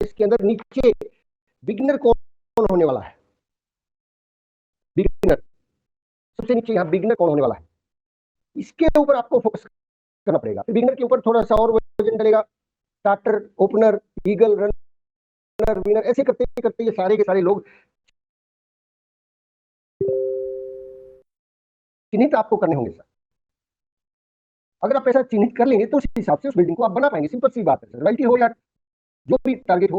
इसके अंदर नीचे बिगिनर कौन होने वाला है, बिगिनर सबसे नीचे यहाँ बिगिनर कौन होने वाला है, इसके ऊपर आपको फोकस करना पड़ेगा। बिगिनर के ऊपर थोड़ा सा और वजन डलेगा, starter, opener, eagle, runner, winner, ऐसे करते करते ये सारे के सारे लोग चिन्हित आपको करने होंगे सर। अगर आप ऐसा चिन्हित कर लेंगे तो उस हिसाब से उस बिल्डिंग को आप बना पाएंगे। सिंपल सी बात है सर, रॉयल्टी हो या जो भी टारगेट हो,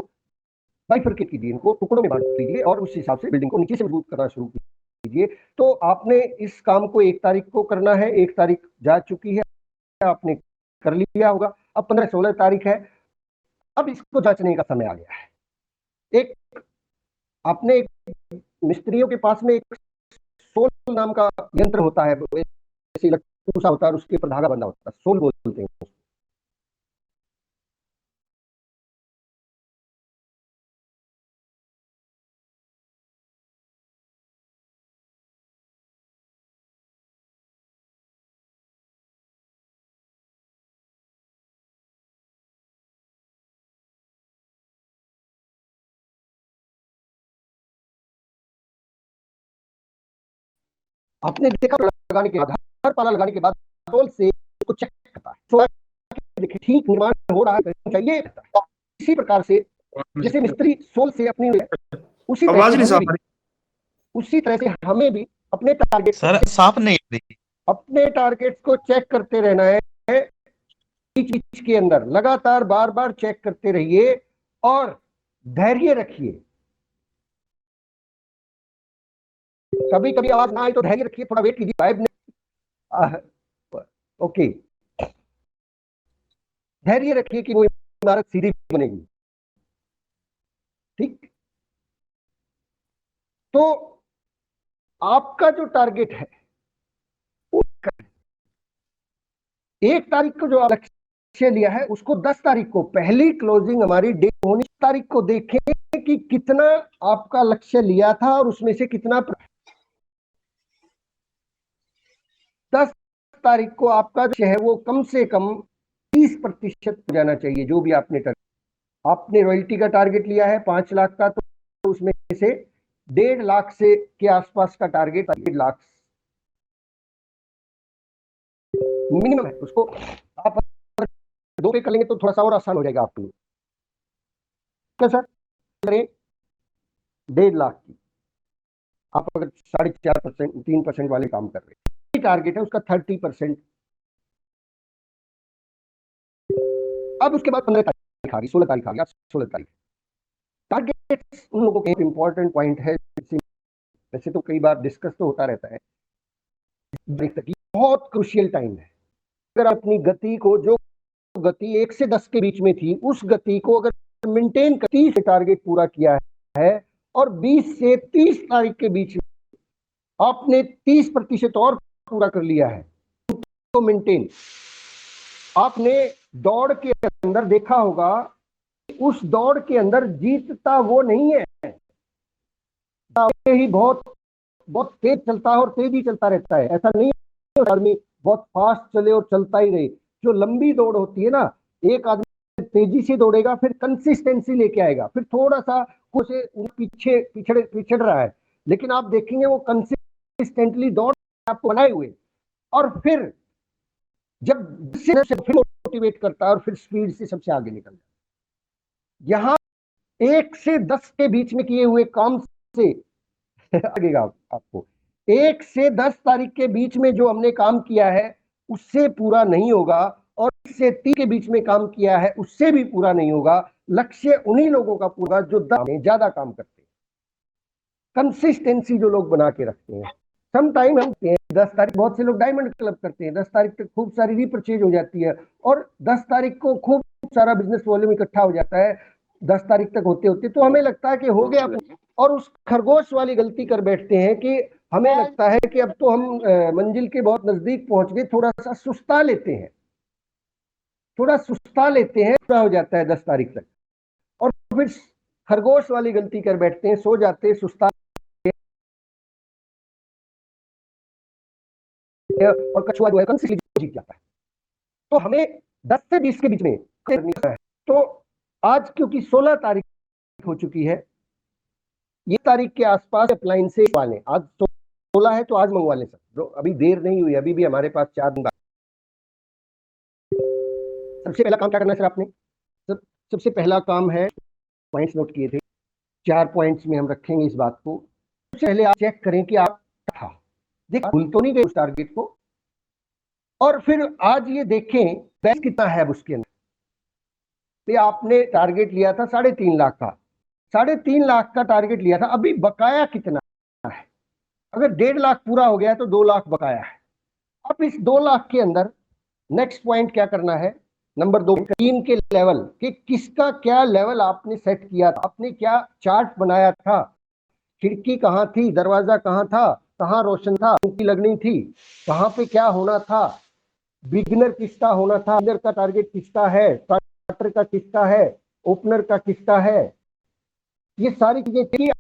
बाइफरकेट कीजिए, इनको टुकड़ों में बांट दीजिए और उस हिसाब से बिल्डिंग को नीचे से मजबूत करना शुरू कीजिए। तो आपने इस काम को 1 तारीख को करना है, 1 तारीख जा चुकी है, आपने कर लिया होगा, अब 15-16 तारीख है, अब इसको जांचने का समय आ गया है। एक आपने मिस्त्रियों के पास में एक सोल नाम का यंत्र होता है, ऐसे लट्टू सा होता है और उसके ऊपर धागा बंधा होता है, सोल बोलते हैं। आपने देखा लगाने के बाद, हर पाला लगाने के बाद सोल से उसको चेक करता है, तो देखिए ठीक निर्माण हो रहा है, चाहिए। इसी प्रकार से जैसे मिस्त्री सोल से अपनी उसी तरह से हमें भी अपने टारगेट सर साफ नहीं, अपने टारगेट्स को चेक करते रहना है, चीज के अंदर लगातार बार बार चेक करते रहिए और धैर्य रखिए। कभी कभी आवाज ना आए तो धैर्य रखिए, थोड़ा वेट कीजिए, साहब ने ओके, धैर्य रखिए कि वो इमारत सीधी बनेगी। ठीक, तो आपका जो टारगेट है 1 तारीख को जो लक्ष्य लिया है उसको 10 तारीख को पहली क्लोजिंग हमारी डेट होनी, तारीख को देखें कि कितना आपका लक्ष्य लिया था और उसमें से कितना 10 तारीख को आपका जो है वो कम से कम 30% जाना चाहिए। जो भी आपने रॉयल्टी का टारगेट लिया है 5 लाख का, तो उसमें से 1.5 लाख से के आसपास का टारगेट, 1.5 लाख मिनिमम है, उसको आप 2 पे कर लेंगे तो थोड़ा सा और आसान हो जाएगा आपके लिए। क्या सर, 1.5 लाख की आप अगर 4.5%, 3% वाले काम कर रहे हैं, टारगेट है उसका 30%। अब उसके बाद 15 तारीख आ गई, 16 तारीख आ गई, 16 तारीख टारगेट उन लोगों के इंपॉर्टेंट पॉइंट है। वैसे तो कई बार डिस्कस तो होता रहता है, बहुत क्रुशियल टाइम है। अगर अपनी गति को, जो गति 1 से 10 के बीच में थी, उस गति को अगर मेंटेन कर 30 टारगेट पूरा किया है और 20 से 30 तारीख के बीच में आपने 30% और पूरा कर लिया है, तो मेंटेन। आपने दौड़ के अंदर देखा होगा, उस दौड़ के अंदर जीतता वो नहीं है, ही बहुत बहुत तेज चलता है और तेजी चलता रहता है। ऐसा नहीं है आदमी बहुत फास्ट चले और चलता ही रहे। जो लंबी दौड़ होती है ना, एक आदमी तेजी से दौड़ेगा, फिर कंसिस्टेंसी लेके आएगा, फिर थोड़ा सा कुछ पीछे पिछड़ रहा है, लेकिन आप देखेंगे वो कंसिस्टेंटली दौड़ आपको बनाए हुए, और फिर जब फिर मोटिवेट करता है और फिर स्पीड से सबसे आगे निकल जाता है। यहां 1 से 10 के बीच में किए हुए काम से लगेगा आपको, 1 से 10 तारीख के बीच में जो हमने काम किया है उससे पूरा नहीं होगा, और 1 से 30 के बीच में काम किया है उससे भी पूरा नहीं होगा। लक्ष्य उन्हीं लोगों का पूरा जो ज्यादा काम करते हैं, कंसिस्टेंसी जो लोग बना के रखते हैं। सम टाइम हम 10 तारीख, बहुत से लोग डायमंड क्लब करते हैं, 10 तारीख तक खूब सारी रीपरचेज हो जाती है और 10 तारीख को खूब सारा बिजनेस वॉल्यूम इकट्ठा हो जाता है। 10 तारीख तक होते होते तो हमें लगता है कि हो गया, और उस खरगोश वाली गलती कर बैठते हैं कि हमें लगता है कि अब तो हम मंजिल के बहुत नजदीक पहुंच गए, थोड़ा सा सुस्ता लेते हैं, पूरा हो जाता है 10 तारीख तक, और फिर खरगोश वाली गलती कर बैठते हैं, सो जाते हैं, सुस्ता और कछुआ जो है जीत जाता है। तो हमें 10 से 20 के बीच में करनी है। तो आज क्योंकि 16 तारीख हो चुकी है, ये तारीख के आसपास अप्लाइन से वाले, आज 16 है तो आज मंगवा लें सर, अभी देर नहीं हुई, अभी भी हमारे पास 4 दिन। सबसे पहला काम क्या करना है सर आपने? सबसे पहला काम है, पॉइंट्स नोट किए थे, 4 पॉइंट्स में हम रखेंगे इस बात को। पहले आप चेक करें कि आप था देख भूल तो नहीं गए उस टारगेट को, और फिर आज ये देखें बैलेंस कितना है उसके अंदर। तो आपने टारगेट लिया था 3.5 लाख का, 3.5 लाख का टारगेट लिया था, अभी बकाया कितना है? अगर 1.5 लाख पूरा हो गया है तो 2 लाख बकाया है। अब इस 2 लाख के अंदर नेक्स्ट पॉइंट क्या करना है, नंबर 2, टीम के लेवल कि किसका क्या लेवल आपने सेट किया था, आपने क्या चार्ट बनाया था, खिड़की कहाँ थी, दरवाजा कहाँ था, कहाँ रोशन था, उनकी लगनी थी, कहाँ पे क्या होना था, बिगिनर किसका होना था, बिगिनर का टारगेट किसका है, स्टार्टर का किसका है, ओपनर का किसका है, ये सारी चीजें,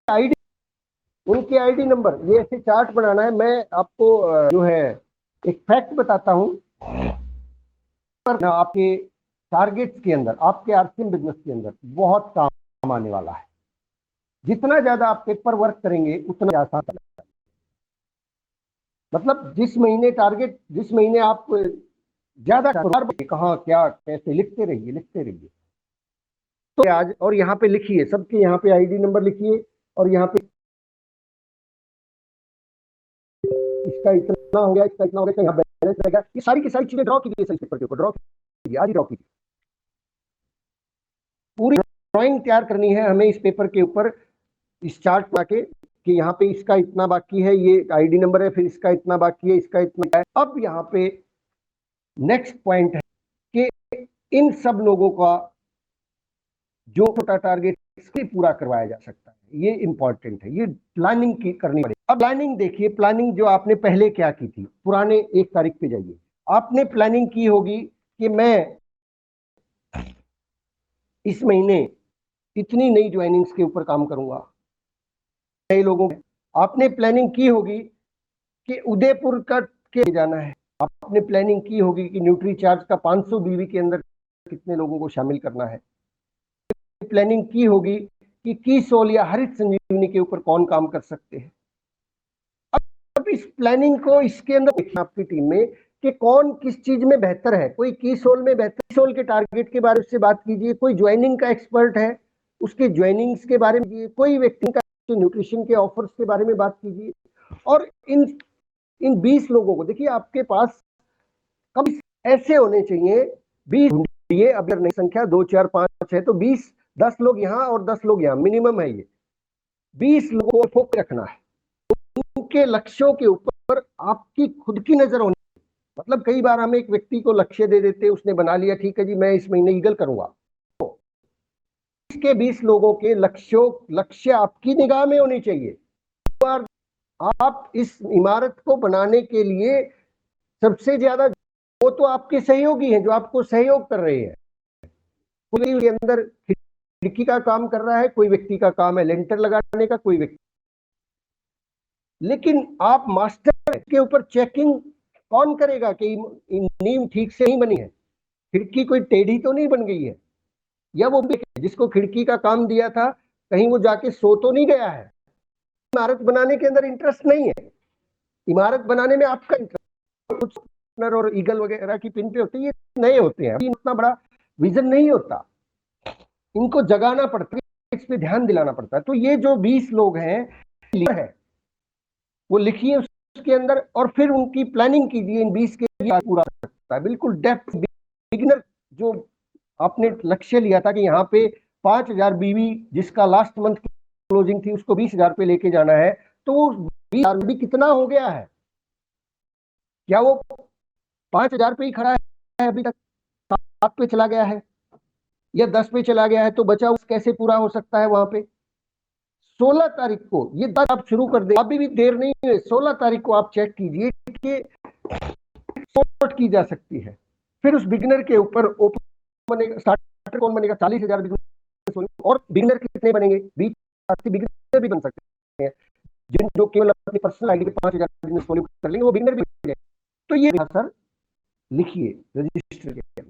आईडी, उनके आईडी नंबर, ये ऐसे चार्ट बनाना है। मैं आपको जो है एक फैक्ट बताता हूं, आपके टारगेट्स के अंदर, आपके आरसीएम बिजनेस के अंदर बहुत काम आने वाला है। जितना ज्यादा आप पेपर वर्क करेंगे उतना आसान है। मतलब जिस महीने टारगेट, जिस महीने आप ज्यादा कहाँ क्या कैसे लिखते रहिए, लिखते रहिए। तो आज और यहाँ पे लिखिए, सबके यहाँ पे आईडी नंबर लिखिए, और यहाँ पे इसका इतना हो गया, इसका इतना हो गया, यहाँ बैलेंस रहेगा, ये सारी की सारी चीजें ड्रॉ कीजिए सेल पेपर के ऊपर, ड्रॉ कीजिए, आज ही ड्रॉ कीजिए। पूरी ड्राइंग तैयार करनी है हमें इस पेपर के ऊपर, इस चार्ट बना के कि यहाँ पे इसका इतना बाकी है, ये आईडी नंबर है, फिर इसका इतना बाकी है, इसका इतना है। अब यहाँ पे नेक्स्ट पॉइंट है कि इन सब लोगों का जो छोटा टारगेट पूरा करवाया जा सकता है, ये इंपॉर्टेंट है, ये प्लानिंग की करनी पड़ेगी। अब प्लानिंग देखिए, प्लानिंग जो आपने पहले क्या की थी, पुराने 1 तारीख पे जाइए, आपने प्लानिंग की होगी कि मैं इस महीने इतनी नई ज्वाइनिंग्स के ऊपर काम करूंगा, नए लोगों, आपने प्लानिंग की होगी कि उदयपुर का के जाना है, आपने प्लानिंग की होगी कि न्यूट्री चार्ज का 500 बीवी के अंदर कितने लोगों को शामिल करना है, प्लानिंग की होगी कि कीसोल या हरित संजीवनी के ऊपर कौन काम कर सकते हैं। अब इस प्लानिंग को इसके अंदर देखना आपकी टीम में कि कौन किस चीज में बेहतर है, कोई कीसोल में बेहतर, कीसोल के टारगेट के बारे में बात कीजिए, कोई ज्वाइनिंग का एक्सपर्ट है उसके ज्वाइनिंग्स के बारे में, कोई व्यक्ति का न्यूट्रिशन के ऑफर्स के बारे में बात कीजिए। और इन 20 लोगों को देखिए, आपके पास कम ऐसे होने चाहिए, 20 ढूंढिए, अगर नई संख्या 2 4 5 है तो 20, 10 लोग यहाँ और 10 लोग यहाँ, मिनिमम है ये। 20 लोगों को फोकस रखना है, उनके लक्ष्यों के ऊपर आपकी खुद की नजर होनी। मतलब कई बार हम एक व्यक्ति को लक्ष्य दे देते, उसने बना लिया, ठीक है जी मैं इस महीने ईगल करूंगा, तो इसके 20 लोगों के लक्ष्य आपकी निगाह में होनी चाहिए। आप इस इमारत को बनाने के लिए सबसे ज्यादा वो तो आपके सहयोगी हैं, जो आपको सहयोग कर रहे हैं। कोई के अंदर खिड़की का काम कर रहा है, कोई व्यक्ति का काम है लेंटर लगाने का, कोई व्यक्ति, लेकिन आप मास्टर के ऊपर चेकिंग कौन करेगा कि नींव ठीक से ही बनी है, खिड़की कोई टेढ़ी तो नहीं बन गई है, या वो जिसको खिड़की का काम दिया था कहीं वो जाके सो तो नहीं गया है। इमारत बनाने के अंदर इंटरेस्ट नहीं है, इमारत बनाने में आपका इंटरेस्ट कुछ और ईगल वगैरह की पिन पे होती है, ये नए होते हैं, इतना बड़ा विजन नहीं होता, इनको जगाना पड़ता है, इस पे ध्यान दिलाना पड़ता है। तो ये जो 20 लोग हैं है वो लिखिए उसके अंदर, और फिर उनकी प्लानिंग कीजिए, इन 20 के पूरा सकता है बिल्कुल डेप्थ। बिगिनर जो आपने लक्ष्य लिया था कि यहाँ पे 5,000 बीवी जिसका लास्ट मंथ की क्लोजिंग थी उसको 20,000 पे लेके जाना है, तो वो 20,000 भी कितना हो गया है, क्या वो 5,000 पे ही खड़ा है अभी तक, 7 पे चला गया है या 10 पे चला गया है, तो बचा कैसे पूरा हो सकता है वहां पे। 16 तारीख को ये आप शुरू कर दे, अभी भी देर नहीं है, 16 तारीख को आप चेक कीजिए कि सॉर्ट की जा सकती है। फिर उस बिगिनर के ऊपर ओपन बनेगा, स्टार्टर कौन बनेगा, 40,000 बिजनेस, और बिगिनर कितने बनेंगे, 20 बिगिनर भी बन सकते हैं, जिन जो केवल अपनी पर्सनल आईडी पे 5,000 बिजनेस फॉलो कर लेंगे वो बिगिनर भी बनेंगे। तो ये सर लिखिए रजिस्टर के